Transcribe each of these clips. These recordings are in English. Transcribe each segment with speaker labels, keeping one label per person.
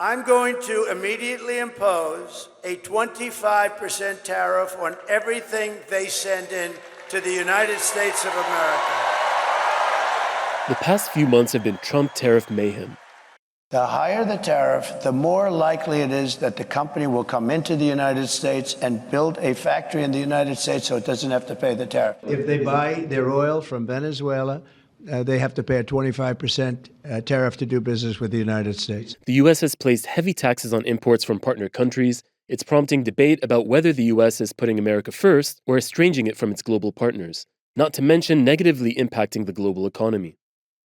Speaker 1: I'm going to immediately impose a 25% tariff on everything they send in to the United States of America.
Speaker 2: The past few months have been Trump tariff mayhem.
Speaker 1: The higher the tariff, the more likely it is that the company will come into the United States and build a factory in the United States so it doesn't have to pay the tariff.
Speaker 3: If they buy their oil from Venezuela, they have to pay a 25% tariff to do business with the United States.
Speaker 2: The U.S. has placed heavy taxes on imports from partner countries. It's prompting debate about whether the U.S. is putting America first or estranging it from its global partners, not to mention negatively impacting the global economy.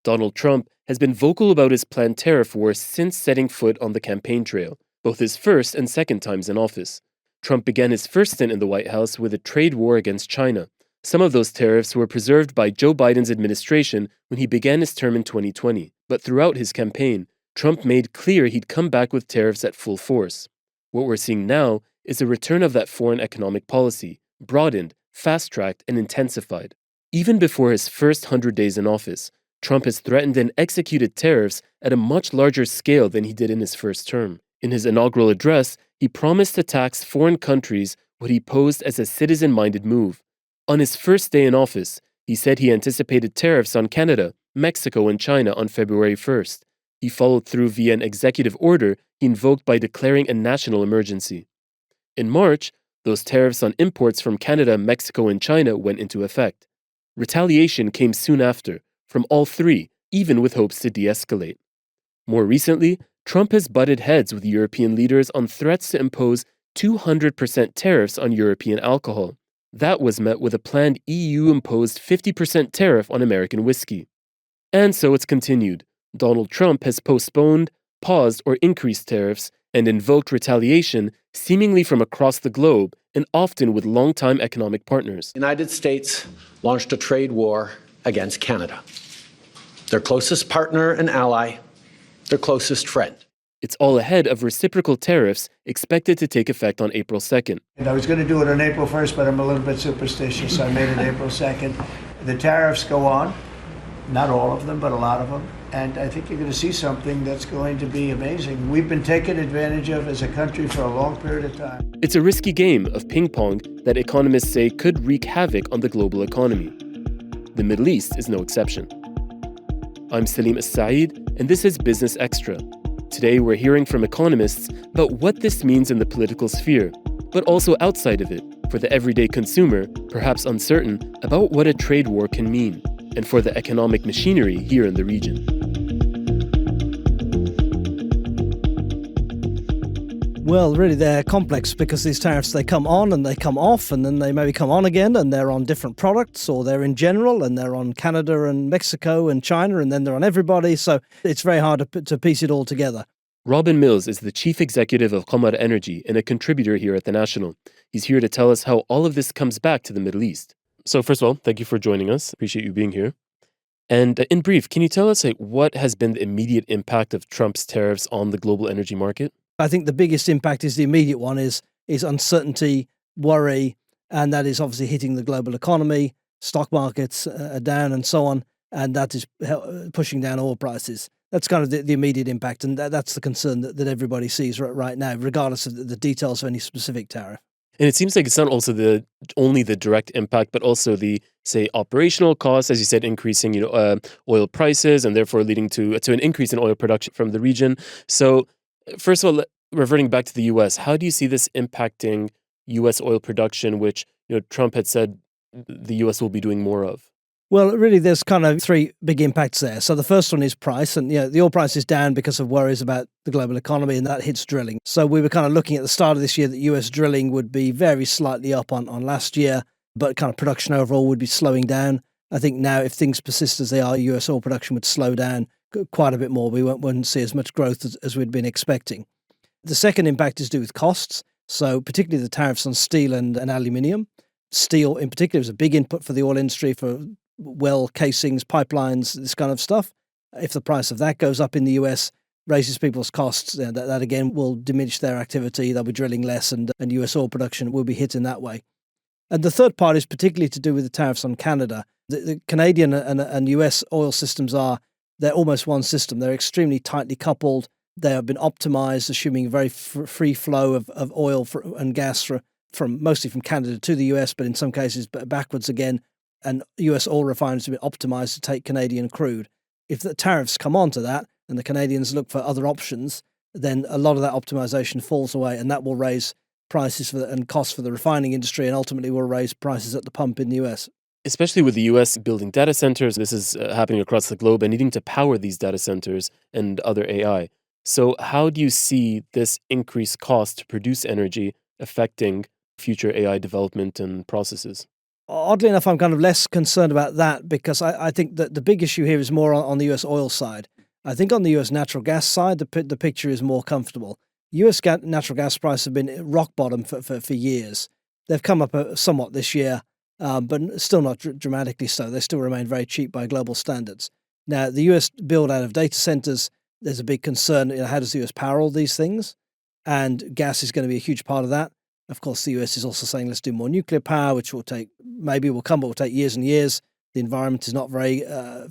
Speaker 2: Donald Trump has been vocal about his planned tariff war since setting foot on the campaign trail, both his first and second times in office. Trump began his first stint in the White House with a trade war against China. Some of those tariffs were preserved by Joe Biden's administration when he began his term in 2020. But throughout his campaign, Trump made clear he'd come back with tariffs at full force. What we're seeing now is a return of that foreign economic policy, broadened, fast-tracked, and intensified. Even before his first 100 days in office, Trump has threatened and executed tariffs at a much larger scale than he did in his first term. In his inaugural address, he promised to tax foreign countries, what he posed as a citizen-minded move. On his first day in office, he said he anticipated tariffs on Canada, Mexico, and China on February 1st. He followed through via an executive order he invoked by declaring a national emergency. In March, those tariffs on imports from Canada, Mexico, and China went into effect. Retaliation came soon after, from all three, even with hopes to de-escalate. More recently, Trump has butted heads with European leaders on threats to impose 200% tariffs on European alcohol. That was met with a planned EU-imposed 50% tariff on American whiskey. And so it's continued. Donald Trump has postponed, paused, or increased tariffs and invoked retaliation seemingly from across the globe and often with longtime economic partners.
Speaker 4: The United States launched a trade war against Canada, their closest partner and ally, their closest friend.
Speaker 2: It's all ahead of reciprocal tariffs expected to take effect on April 2nd.
Speaker 1: And I was going to do it on April 1st, but I'm a little bit superstitious, so I made it April 2nd. The tariffs go on, not all of them, but a lot of them. And I think you're going to see something that's going to be amazing. We've been taken advantage of as a country for a long period of time.
Speaker 2: It's a risky game of ping pong that economists say could wreak havoc on the global economy. The Middle East is no exception. I'm Salim Saeed, and this is Business Extra. Today, we're hearing from economists about what this means in the political sphere, but also outside of it, for the everyday consumer, perhaps uncertain about what a trade war can mean, and for the economic machinery here in the region.
Speaker 5: Well, really, they're complex because these tariffs, they come on and they come off, and then they maybe come on again, and they're on different products, or they're in general, and they're on Canada and Mexico and China, and then they're on everybody. So it's very hard to piece it all together.
Speaker 2: Robin Mills is the chief executive of Qamar Energy and a contributor here at The National. He's here to tell us how all of this comes back to the Middle East. So first of all, thank you for joining us. Appreciate you being here. And in brief, can you tell us what has been the immediate impact of Trump's tariffs on the global energy market?
Speaker 5: I think the biggest impact is the immediate one is uncertainty, worry, and that is obviously hitting the global economy. Stock markets are down and so on, and that is pushing down oil prices. That's kind of the immediate impact, and that's the concern that everybody sees right now, regardless of the details of any specific tariff.
Speaker 2: And it seems like it's not also only the direct impact, but also the, say, operational costs, as you said, increasing oil prices and therefore leading to an increase in oil production from the region. So first of all, reverting back to the U.S., how do you see this impacting U.S. oil production, which Trump had said the U.S. will be doing more of?
Speaker 5: Well, really, there's kind of three big impacts there. So the first one is price, and the oil price is down because of worries about the global economy, and that hits drilling. So we were kind of looking at the start of this year that U.S. drilling would be very slightly up on last year, but kind of production overall would be slowing down. I think now, if things persist as they are, U.S. oil production would slow down quite a bit more. We wouldn't see as much growth as we'd been expecting. The second impact is to do with costs, so particularly the tariffs on steel and aluminium. Steel, in particular, is a big input for the oil industry for well casings, pipelines, this kind of stuff. If the price of that goes up in the US, raises people's costs, that again will diminish their activity. They'll be drilling less, and US oil production will be hit in that way. And the third part is particularly to do with the tariffs on Canada. The Canadian and US oil systems they're almost one system. They're extremely tightly coupled. They have been optimized, assuming a very free flow of oil and gas from mostly from Canada to the US, but in some cases backwards again. And US oil refineries have been optimized to take Canadian crude. If the tariffs come onto that and the Canadians look for other options, then a lot of that optimization falls away, and that will raise prices and costs for the refining industry, and ultimately will raise prices at the pump in the US.
Speaker 2: Especially with the US building data centers, this is happening across the globe and needing to power these data centers and other AI. So, how do you see this increased cost to produce energy affecting future AI development and processes?
Speaker 5: Oddly enough, I'm kind of less concerned about that because I think that the big issue here is more on the US oil side. I think on the US natural gas side, the picture is more comfortable. US natural gas prices have been rock bottom for years. They've come up somewhat this year, but still not dramatically so. They still remain very cheap by global standards. Now, the US build out of data centers, there's a big concern, how does the US power all these things? And gas is going to be a huge part of that. Of course, the US is also saying let's do more nuclear power, which will take, maybe will come, but will take years and years. The environment is not very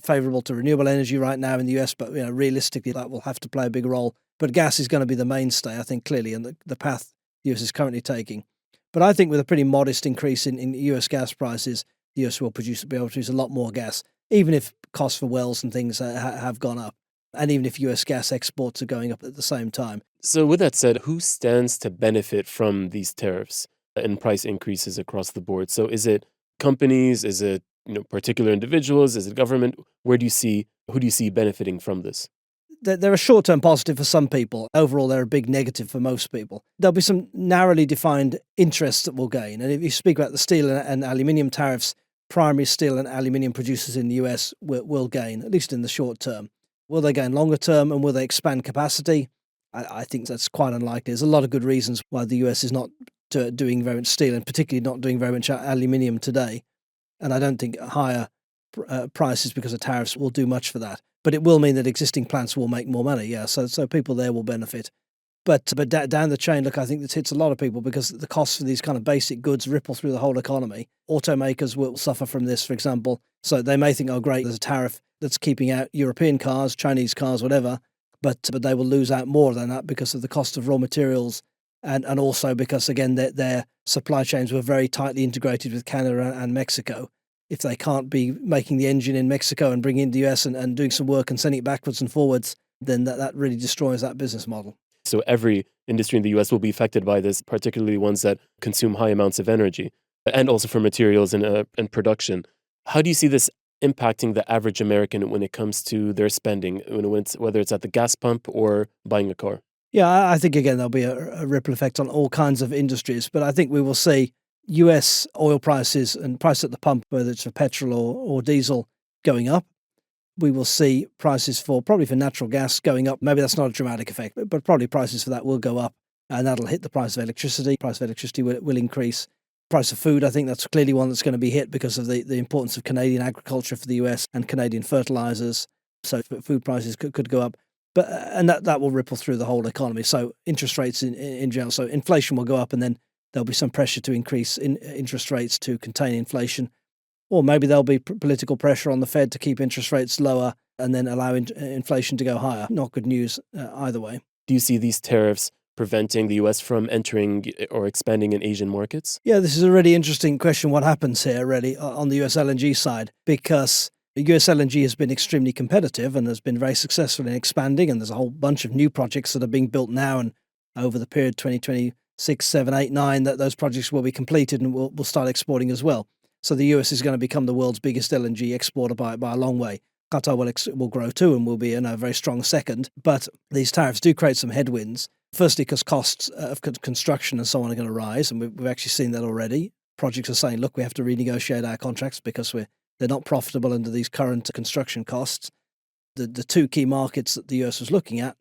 Speaker 5: favorable to renewable energy right now in the US, but realistically, that will have to play a big role. But gas is going to be the mainstay, I think, clearly, and the path the US is currently taking. But I think with a pretty modest increase in US gas prices, the US will be able to produce a lot more gas, even if costs for wells and things have gone up, and even if US gas exports are going up at the same time.
Speaker 2: So, with that said, who stands to benefit from these tariffs and price increases across the board? So, is it companies? Is it particular individuals? Is it government? Who do you see benefiting from this?
Speaker 5: They're a short-term positive for some people. Overall, they're a big negative for most people. There'll be some narrowly defined interests that will gain. And if you speak about the steel and aluminium tariffs, primary steel and aluminium producers in the US will gain, at least in the short term. Will they gain longer term, and will they expand capacity? I think that's quite unlikely. There's a lot of good reasons why the US is not doing very much steel, and particularly not doing very much aluminium today. And I don't think higher prices because of tariffs will do much for that. But it will mean that existing plants will make more money, yeah. So people there will benefit. But down the chain, look, I think this hits a lot of people because the costs for these kind of basic goods ripple through the whole economy. Automakers will suffer from this, for example. So they may think, oh, great, there's a tariff that's keeping out European cars, Chinese cars, whatever. But they will lose out more than that because of the cost of raw materials, and also because, again, their supply chains were very tightly integrated with Canada and Mexico. If they can't be making the engine in Mexico and bringing it to the US and doing some work and sending it backwards and forwards, then that really destroys that business model.
Speaker 2: So every industry in the US will be affected by this, particularly ones that consume high amounts of energy, and also for materials and production. How do you see this impacting the average American when it comes to their spending, whether it's at the gas pump or buying a car?
Speaker 5: Yeah, I think, again, there'll be a ripple effect on all kinds of industries, but I think we will see US oil prices and price at the pump, whether it's for petrol or diesel, going up. We will see prices probably for natural gas going up. Maybe that's not a dramatic effect, but probably prices for that will go up, and that'll hit the price of electricity. Price of electricity will increase. Price of food, I think that's clearly one that's going to be hit because of the importance of Canadian agriculture for the US and Canadian fertilizers. So food prices could go up. And that will ripple through the whole economy. So interest rates in general. So inflation will go up, and then there'll be some pressure to increase interest rates to contain inflation. Or maybe there'll be political pressure on the Fed to keep interest rates lower and then allow inflation to go higher. Not good news either way.
Speaker 2: Do you see these tariffs preventing the US from entering or expanding in Asian markets?
Speaker 5: Yeah, this is a really interesting question. What happens here, really, on the US LNG side? Because US LNG has been extremely competitive and has been very successful in expanding, and there's a whole bunch of new projects that are being built now, and over the period 2026, 7, 8, 9, that those projects will be completed and will start exporting as well. So the US is going to become the world's biggest LNG exporter by a long way. Qatar will grow too and will be a very strong second. But these tariffs do create some headwinds. Firstly, because costs of construction and so on are going to rise, and we've actually seen that already. Projects are saying, look, we have to renegotiate our contracts because they're not profitable under these current construction costs. The two key markets that the US was looking at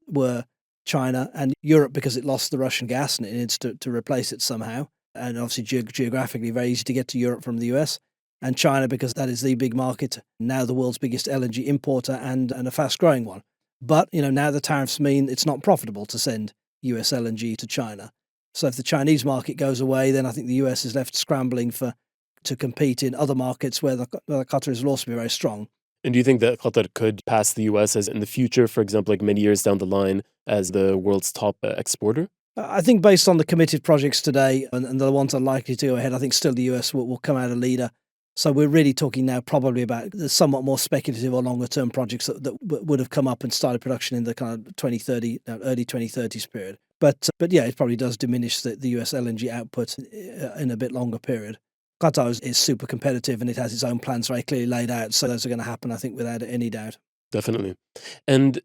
Speaker 5: were China and Europe, because it lost the Russian gas and it needs to replace it somehow. And obviously geographically very easy to get to Europe from the US. And China, because that is the big market, now the world's biggest LNG importer and a fast-growing one. But, now the tariffs mean it's not profitable to send US LNG to China. So if the Chinese market goes away, then I think the US is left scrambling to compete in other markets where the Qataris will also be very strong.
Speaker 2: And do you think that Qatar could pass the US as in the future, for example, like many years down the line, as the world's top exporter?
Speaker 5: I think based on the committed projects today and the ones that are likely to go ahead, I think still the US will come out a leader. So we're really talking now probably about the somewhat more speculative or longer term projects that would have come up and started production in the kind of 2030, early 2030s period. But yeah, it probably does diminish the US LNG output in a bit longer period. Qatar is super competitive and it has its own plans very clearly laid out. So those are going to happen, I think, without any doubt.
Speaker 2: Definitely. And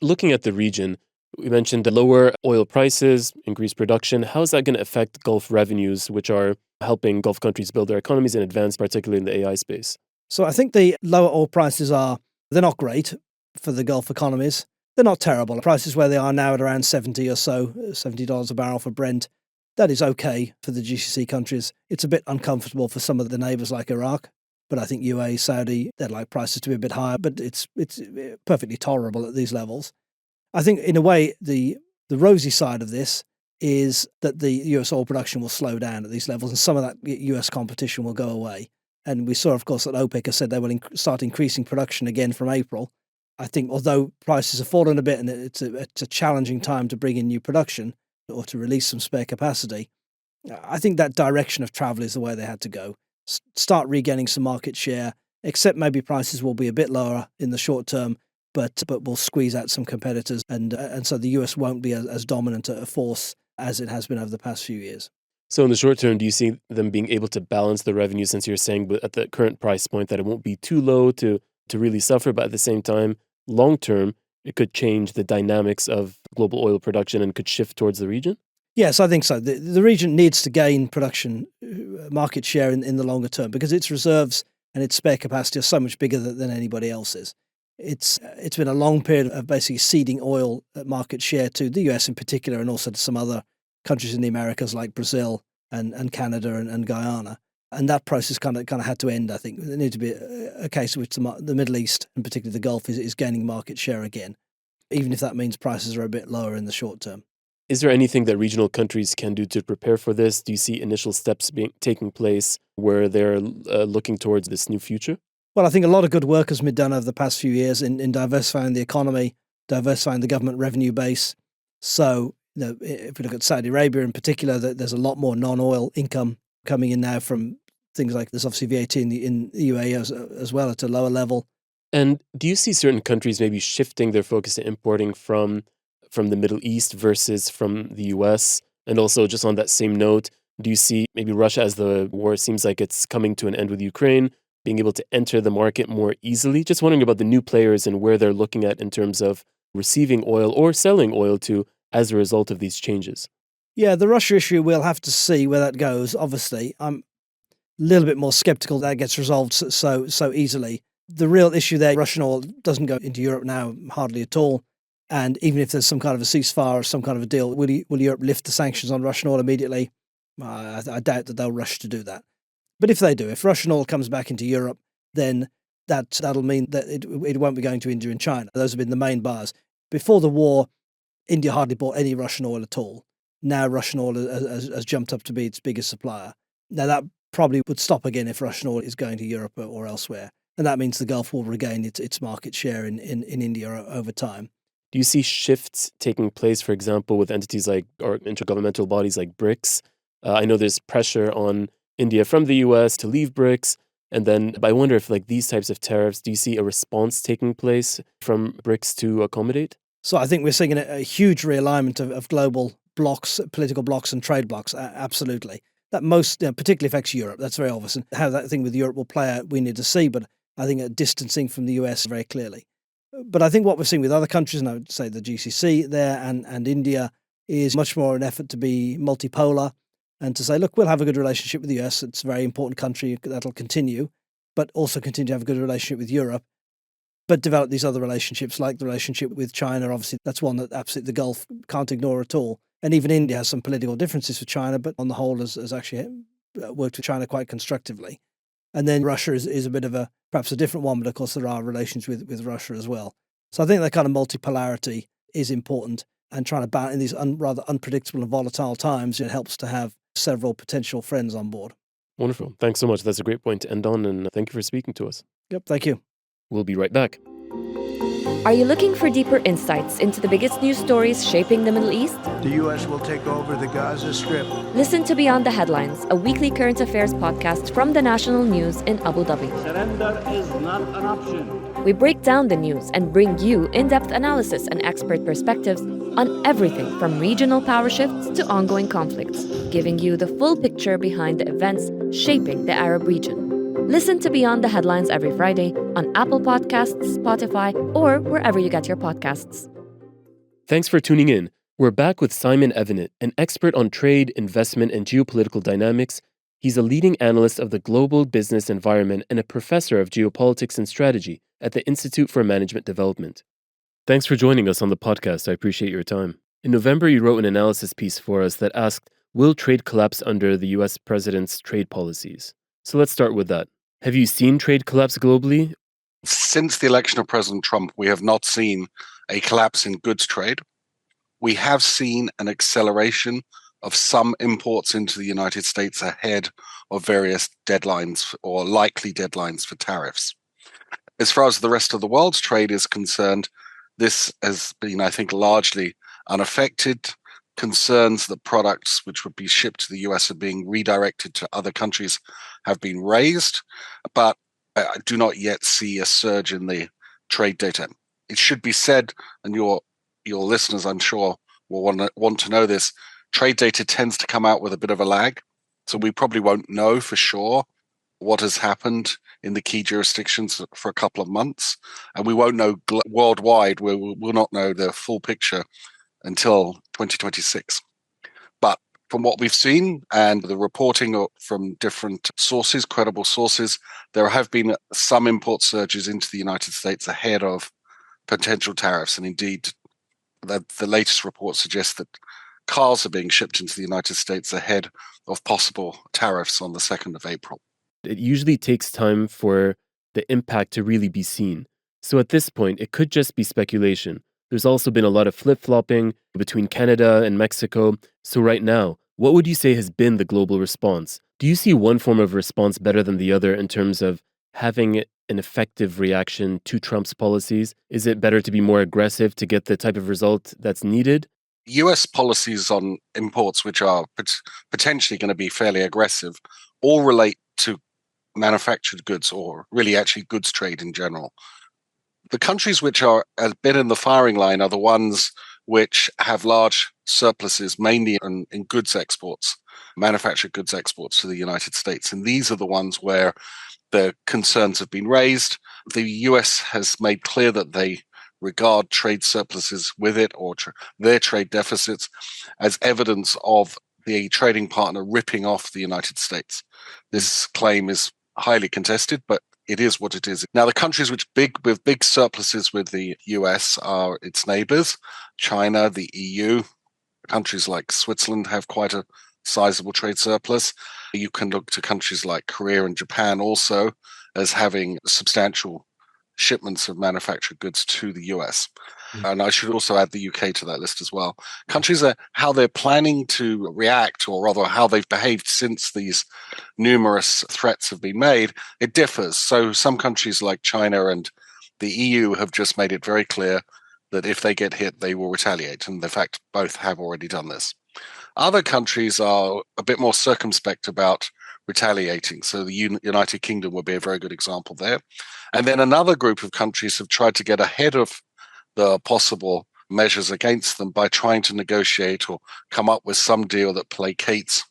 Speaker 2: looking at the region, we mentioned the lower oil prices, increased production. How is that going to affect Gulf revenues, which are helping Gulf countries build their economies and advance, particularly in the AI space?
Speaker 5: So I think the lower oil prices they're not great for the Gulf economies. They're not terrible. Prices where they are now at around 70 or so, $70 a barrel for Brent, that is okay for the GCC countries. It's a bit uncomfortable for some of the neighbours like Iraq, but I think UAE, Saudi, they'd like prices to be a bit higher, but it's perfectly tolerable at these levels. I think in a way the rosy side of this is that the US oil production will slow down at these levels and some of that US competition will go away. And we saw, of course, that OPEC has said they will start increasing production again from April. I think although prices have fallen a bit and it's a challenging time to bring in new production or to release some spare capacity, I think that direction of travel is the way they had to go. Start regaining some market share, except maybe prices will be a bit lower in the short term, but we'll squeeze out some competitors, and so the US won't be as dominant a force as it has been over the past few years.
Speaker 2: So in the short term, do you see them being able to balance the revenue, since you're saying at the current price point that it won't be too low to really suffer, but at the same time, long term, it could change the dynamics of global oil production and could shift towards the region?
Speaker 5: Yes, I think so. The region needs to gain production market share in the longer term because its reserves and its spare capacity are so much bigger than anybody else's. It's been a long period of basically ceding oil market share to the US in particular and also to some other countries in the Americas like Brazil and Canada and Guyana. And that process kind of had to end, I think. There needs to be a case in which the Middle East, and particularly the Gulf, is gaining market share again, even if that means prices are a bit lower in the short term.
Speaker 2: Is there anything that regional countries can do to prepare for this? Do you see initial steps taking place where they're looking towards this new future?
Speaker 5: Well, I think a lot of good work has been done over the past few years in diversifying the economy, diversifying the government revenue base. So, if we look at Saudi Arabia in particular, there's a lot more non-oil income coming in now from things like there's obviously VAT in the UAE as well at a lower level.
Speaker 2: And do you see certain countries maybe shifting their focus to importing from the Middle East versus from the US? And also, just on that same note, do you see maybe Russia, as the war seems like it's coming to an end with Ukraine, being able to enter the market more easily? Just wondering about the new players and where they're looking at in terms of receiving oil or selling oil to as a result of these changes.
Speaker 5: Yeah, the Russia issue, we'll have to see where that goes. Obviously, I'm a little bit more skeptical that gets resolved so easily. The real issue there, Russian oil doesn't go into Europe now, hardly at all. And even if there's some kind of a ceasefire or some kind of a deal, will Europe lift the sanctions on Russian oil immediately? I doubt that they'll rush to do that. But if they do, if Russian oil comes back into Europe, then that'll mean that it won't be going to India and China. Those have been the main buyers. Before the war, India hardly bought any Russian oil at all. Now Russian oil has jumped up to be its biggest supplier. Now that probably would stop again if Russian oil is going to Europe or elsewhere. And that means the Gulf will regain its market share in India over time.
Speaker 2: Do you see shifts taking place, for example, with entities like, or intergovernmental bodies like BRICS? I know there's pressure on India from the US to leave BRICS. And then I wonder if like these types of tariffs, do you see a response taking place from BRICS to accommodate?
Speaker 5: So I think we're seeing a huge realignment of global blocks, political blocks and trade blocks. Absolutely. That particularly affects Europe. That's very obvious. And how that thing with Europe will play out, we need to see. But I think distancing from the US very clearly. But I think what we're seeing with other countries, and I would say the GCC there and India, is much more an effort to be multipolar and to say, look, we'll have a good relationship with the US. It's a very important country that'll continue, but also continue to have a good relationship with Europe, but develop these other relationships like the relationship with China. Obviously, that's one that absolutely the Gulf can't ignore at all. And even India has some political differences with China, but on the whole has actually worked with China quite constructively. And then Russia is a bit of perhaps a different one, but of course there are relations with Russia as well. So I think that kind of multipolarity is important, and trying to balance in these rather unpredictable and volatile times, it helps to have several potential friends on board.
Speaker 2: Wonderful. Thanks so much. That's a great point to end on, and thank you for speaking to us.
Speaker 5: Yep, thank you.
Speaker 2: We'll be right back.
Speaker 6: Are you looking for deeper insights into the biggest news stories shaping the Middle East?
Speaker 3: The U.S. will take over the Gaza Strip.
Speaker 6: Listen to Beyond the Headlines, a weekly current affairs podcast from the national news in Abu Dhabi.
Speaker 7: Surrender is not an option.
Speaker 6: We break down the news and bring you in-depth analysis and expert perspectives on everything from regional power shifts to ongoing conflicts, giving you the full picture behind the events shaping the Arab region. Listen to Beyond the Headlines every Friday on Apple Podcasts, Spotify, or wherever you get your podcasts.
Speaker 2: Thanks for tuning in. We're back with Simon Evenett, an expert on trade, investment, and geopolitical dynamics. He's a leading analyst of the global business environment and a professor of geopolitics and strategy at the Institute for Management Development. Thanks for joining us on the podcast. I appreciate your time. In November, you wrote an analysis piece for us that asked, will trade collapse under the U.S. president's trade policies? So let's start with that. Have you seen trade collapse globally?
Speaker 8: Since the election of President Trump, we have not seen a collapse in goods trade. We have seen an acceleration of some imports into the United States ahead of various deadlines or likely deadlines for tariffs. As far as the rest of the world's trade is concerned, this has been, I think, largely unaffected. Concerns that products which would be shipped to the US are being redirected to other countries have been raised, but I do not yet see a surge in the trade data. It should be said, and your listeners, I'm sure, will want to know this, trade data tends to come out with a bit of a lag, so we probably won't know for sure what has happened in the key jurisdictions for a couple of months, and we won't know worldwide. We will not know the full picture until 2026. But from what we've seen and the reporting from different sources, credible sources, there have been some import surges into the United States ahead of potential tariffs. And indeed, the latest report suggests that cars are being shipped into the United States ahead of possible tariffs on the 2nd of April.
Speaker 2: It usually takes time for the impact to really be seen. So at this point, it could just be speculation. There's also been a lot of flip-flopping between Canada and Mexico. So right now, what would you say has been the global response? Do you see one form of response better than the other in terms of having an effective reaction to Trump's policies? Is it better to be more aggressive to get the type of result that's needed?
Speaker 8: US policies on imports, which are potentially going to be fairly aggressive, all relate to manufactured goods, or really actually goods trade in general. The countries which are a bit in the firing line are the ones which have large surpluses, mainly in goods exports, manufactured goods exports to the United States. And these are the ones where the concerns have been raised. The US has made clear that they regard trade surpluses with it, or their trade deficits, as evidence of the trading partner ripping off the United States. This claim is highly contested, but it is what it is. Now, the countries with big surpluses with the US are its neighbors, China, the EU. Countries like Switzerland have quite a sizable trade surplus. You can look to countries like Korea and Japan also as having substantial shipments of manufactured goods to the US. And I should also add the UK to that list as well. Countries are how they're planning to react, or rather how they've behaved since these numerous threats have been made, it differs. So some countries like China and the EU have just made it very clear that if they get hit, they will retaliate. And in fact, both have already done this. Other countries are a bit more circumspect about retaliating. So the United Kingdom would be a very good example there. And then another group of countries have tried to get ahead of the possible measures against them by trying to negotiate or come up with some deal that placates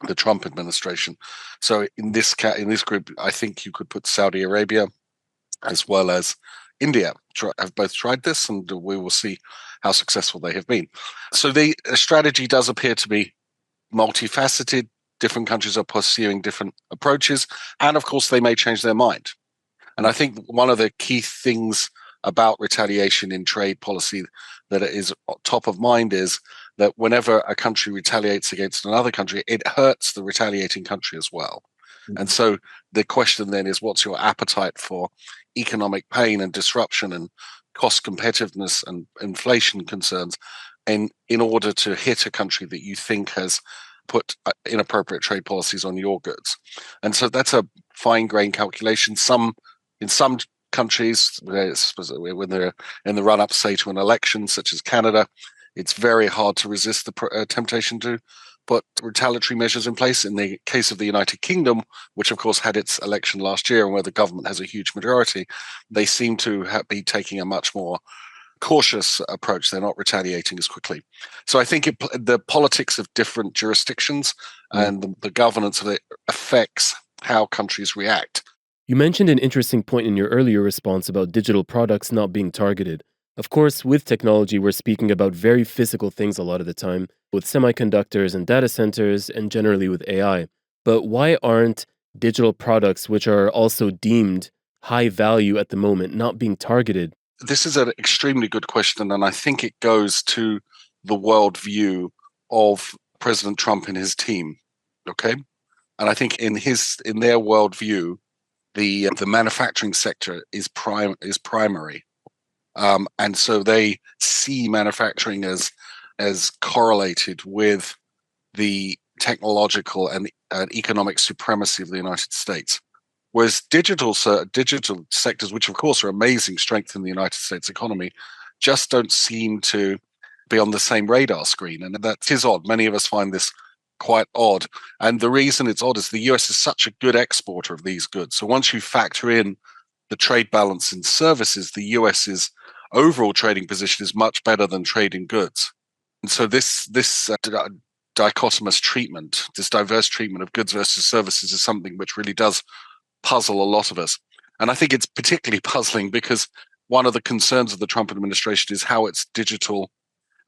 Speaker 8: the Trump administration. So in this group, I think you could put Saudi Arabia as well as India have both tried this, and we will see how successful they have been. So the strategy does appear to be multifaceted. Different countries are pursuing different approaches, and of course they may change their mind. And I think one of the key things about retaliation in trade policy that is top of mind is that whenever a country retaliates against another country, it hurts the retaliating country as well. Mm-hmm. And so the question then is, what's your appetite for economic pain and disruption and cost competitiveness and inflation concerns in order to hit a country that you think has put inappropriate trade policies on your goods? And so that's a fine-grained calculation. In some countries, when they're in the run-up, say, to an election, such as Canada, it's very hard to resist the temptation to put retaliatory measures in place. In the case of the United Kingdom, which of course had its election last year and where the government has a huge majority, they seem to be taking a much more cautious approach. They're not retaliating as quickly. So I think the politics of different jurisdictions and the governance of it affects how countries react.
Speaker 2: You mentioned an interesting point in your earlier response about digital products not being targeted. Of course, with technology, we're speaking about very physical things a lot of the time, with semiconductors and data centers, and generally with AI. But why aren't digital products, which are also deemed high value at the moment, not being targeted?
Speaker 8: This is an extremely good question, and I think it goes to the worldview of President Trump and his team. Okay, and I think in their worldview, the manufacturing sector is primary, and so they see manufacturing as correlated with the technological and economic supremacy of the United States. Whereas digital sectors, which of course are amazing strength in the United States economy, just don't seem to be on the same radar screen. And that is odd. Many of us find this quite odd. And the reason it's odd is the US is such a good exporter of these goods. So once you factor in the trade balance in services, the US's overall trading position is much better than trade in goods. And so this dichotomous treatment, this diverse treatment of goods versus services is something which really does puzzle a lot of us. And I think it's particularly puzzling because one of the concerns of the Trump administration is how its digital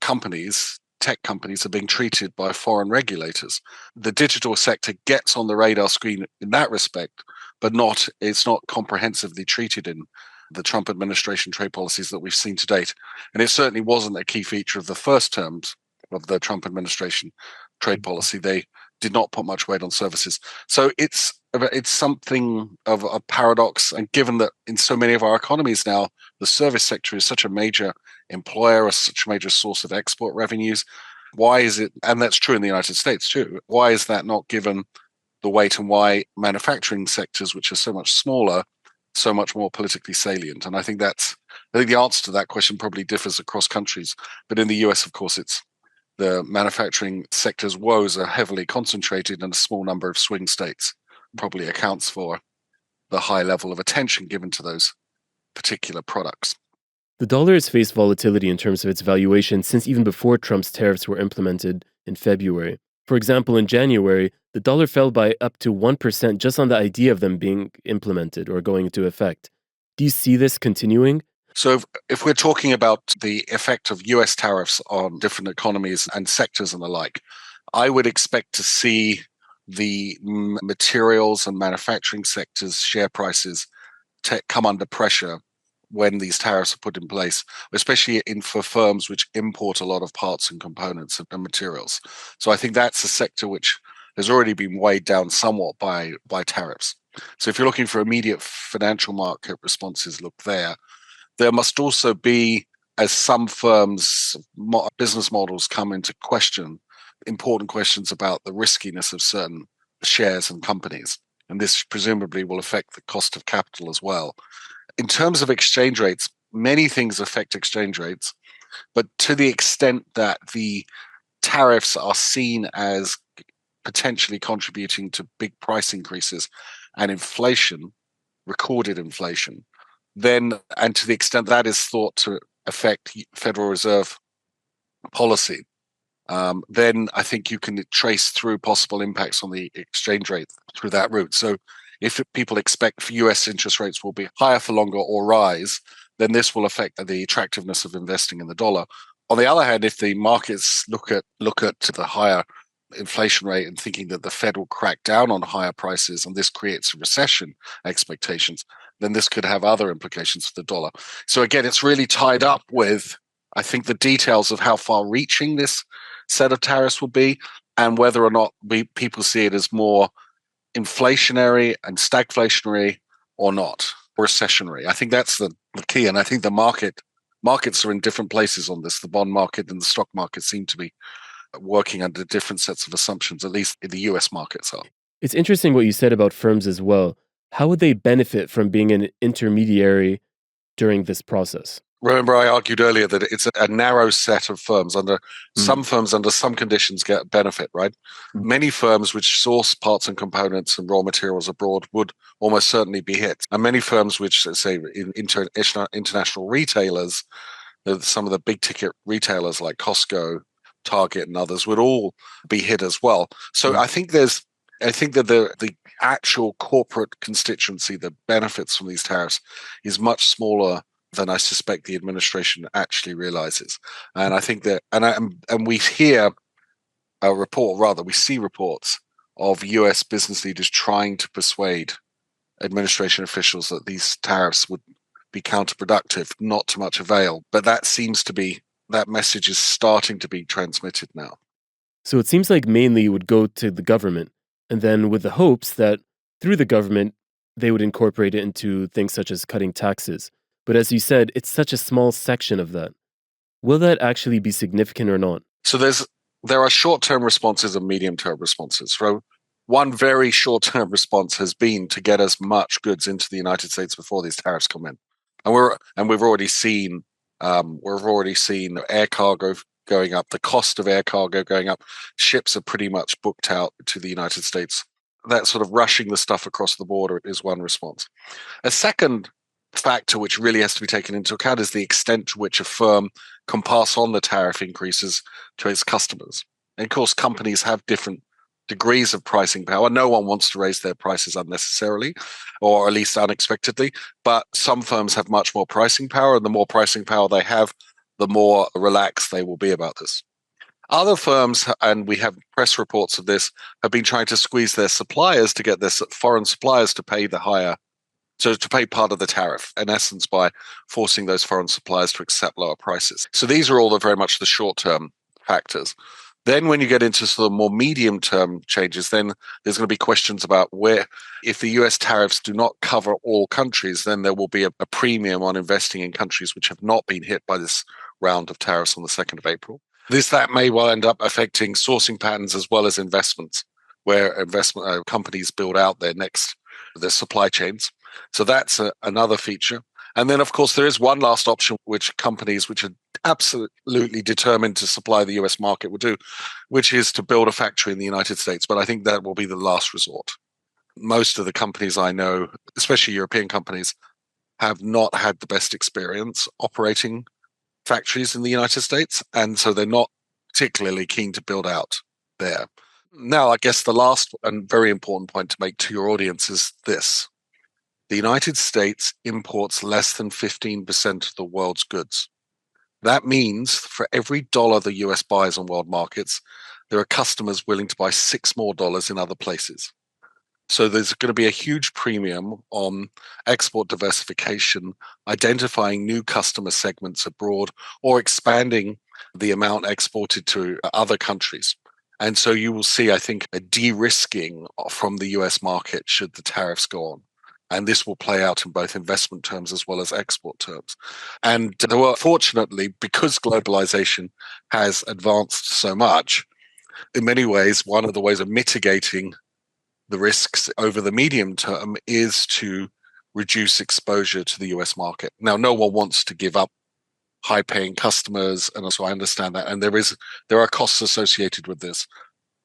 Speaker 8: companies, tech companies, are being treated by foreign regulators. The digital sector gets on the radar screen in that respect, but it's not comprehensively treated in the Trump administration trade policies that we've seen to date. And it certainly wasn't a key feature of the first terms of the Trump administration trade policy. They did not put much weight on services. So it's something of a paradox. And given that in so many of our economies now, the service sector is such a major employer, such a major source of export revenues, why is it, and that's true in the United States too, why is that not given the weight, and why manufacturing sectors, which are so much smaller, so much more politically salient? And I think the answer to that question probably differs across countries. But in the US, of course, it's the manufacturing sector's woes are heavily concentrated in a small number of swing states. Probably accounts for the high level of attention given to those particular products.
Speaker 2: The dollar has faced volatility in terms of its valuation since even before Trump's tariffs were implemented in February. For example, in January, the dollar fell by up to 1% just on the idea of them being implemented or going into effect. Do you see this continuing?
Speaker 8: So if we're talking about the effect of US tariffs on different economies and sectors and the like, I would expect to see the materials and manufacturing sectors' share prices come under pressure when these tariffs are put in place, especially for firms which import a lot of parts and components and materials. So I think that's a sector which has already been weighed down somewhat by tariffs. So if you're looking for immediate financial market responses, look there. There must also be, as some firms' business models come into question, important questions about the riskiness of certain shares and companies. And this presumably will affect the cost of capital as well. In terms of exchange rates, many things affect exchange rates, but to the extent that the tariffs are seen as potentially contributing to big price increases and inflation, recorded inflation, then, and to the extent that is thought to affect Federal Reserve policy, then I think you can trace through possible impacts on the exchange rate through that route. So if people expect US interest rates will be higher for longer or rise, then this will affect the attractiveness of investing in the dollar. On the other hand, if the markets look at the higher inflation rate and thinking that the Fed will crack down on higher prices and this creates recession expectations, then this could have other implications for the dollar. So again, it's really tied up with, I think, the details of how far-reaching this set of tariffs will be and whether or not people see it as more inflationary and stagflationary or not, or recessionary. I think that's the key, and I think the markets are in different places on this. The bond market and the stock market seem to be working under different sets of assumptions, at least in the US markets are.
Speaker 2: It's interesting what you said about firms as well. how would they benefit from being an intermediary during this process?
Speaker 8: Remember, I argued earlier that it's a narrow set of firms. Some firms, under some conditions, get benefit, right? Many firms which source parts and components and raw materials abroad would almost certainly be hit. And many firms which, say, international retailers, some of the big ticket retailers like Costco, Target, and others would all be hit as well. So I think that the actual corporate constituency that benefits from these tariffs is much smaller than I suspect the administration actually realizes. And I think that, and we hear we see reports of US business leaders trying to persuade administration officials that these tariffs would be counterproductive, not to much avail. But that message is starting to be transmitted now.
Speaker 2: So it seems like mainly it would go to the government, and then with the hopes that through the government, they would incorporate it into things such as cutting taxes. But as you said, it's such a small section of that. Will that actually be significant or not?
Speaker 8: So there are short-term responses and medium-term responses. So one very short-term response has been to get as much goods into the United States before these tariffs come in, and we've already seen air cargo going up, the cost of air cargo going up. Ships are pretty much booked out to the United States. That sort of rushing the stuff across the border is one response. A second factor which really has to be taken into account is the extent to which a firm can pass on the tariff increases to its customers. And of course, companies have different degrees of pricing power. No one wants to raise their prices unnecessarily, or at least unexpectedly, but some firms have much more pricing power, and the more pricing power they have, the more relaxed they will be about this. Other firms, and we have press reports of this, have been trying to squeeze their suppliers to get their foreign suppliers to pay to pay part of the tariff, in essence, by forcing those foreign suppliers to accept lower prices. So these are all very much the short-term factors. Then when you get into sort of more medium-term changes, then there's going to be questions about if the US tariffs do not cover all countries, then there will be a premium on investing in countries which have not been hit by this round of tariffs on the 2nd of April. That may well end up affecting sourcing patterns as well as investments, where investment companies build out their supply chains. So that's another feature. And then, of course, there is one last option which companies which are absolutely determined to supply the US market will do, which is to build a factory in the United States. But I think that will be the last resort. Most of the companies I know, especially European companies, have not had the best experience operating factories in the United States. And so they're not particularly keen to build out there. Now, I guess the last and very important point to make to your audience is this. The United States imports less than 15% of the world's goods. That means for every dollar the US buys on world markets, there are customers willing to buy $6 more in other places. So there's going to be a huge premium on export diversification, identifying new customer segments abroad, or expanding the amount exported to other countries. And so you will see, I think, a de-risking from the US market should the tariffs go on. And this will play out in both investment terms as well as export terms. And fortunately, because globalization has advanced so much, in many ways, one of the ways of mitigating the risks over the medium term is to reduce exposure to the US market. Now, no one wants to give up high-paying customers, and so I understand that. And there are costs associated with this.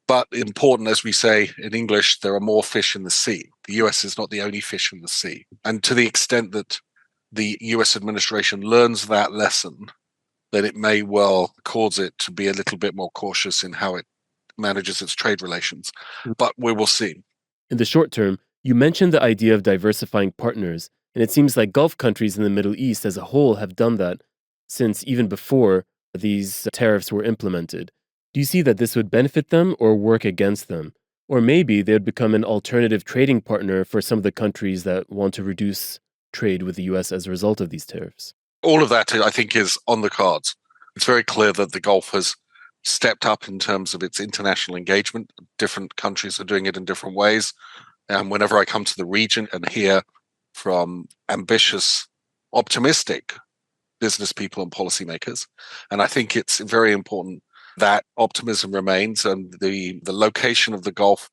Speaker 8: But important, as we say in English, there are more fish in the sea. The US is not the only fish in the sea. And to the extent that the US administration learns that lesson, then it may well cause it to be a little bit more cautious in how it manages its trade relations. But we will see.
Speaker 2: In the short term, you mentioned the idea of diversifying partners, and it seems like Gulf countries in the Middle East as a whole have done that since even before these tariffs were implemented. Do you see that this would benefit them or work against them? Or maybe they would become an alternative trading partner for some of the countries that want to reduce trade with the US as a result of these tariffs?
Speaker 8: All of that, I think, is on the cards. It's very clear that the Gulf has stepped up in terms of its international engagement. Different countries are doing it in different ways. And whenever I come to the region and hear from ambitious, optimistic business people and policymakers, and I think it's very important that optimism remains, and the location of the Gulf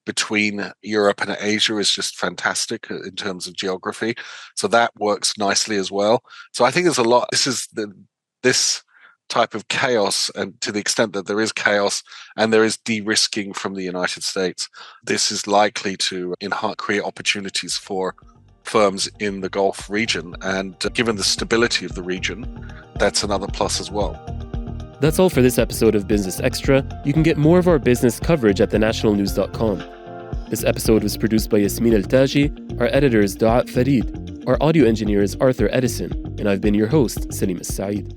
Speaker 8: between Europe and Asia is just fantastic in terms of geography. So that works nicely as well. So I think there's a lot. This type of chaos, and to the extent that there is chaos and there is de-risking from the United States, this is likely to create opportunities for firms in the Gulf region. And given the stability of the region, that's another plus as well.
Speaker 2: That's all for this episode of Business Extra. You can get more of our business coverage at thenationalnews.com. This episode was produced by Yasmin El-Taji. Our editor is Duat Farid. Our audio engineer is Arthur Edison. And I've been your host, Salim As-Saeed.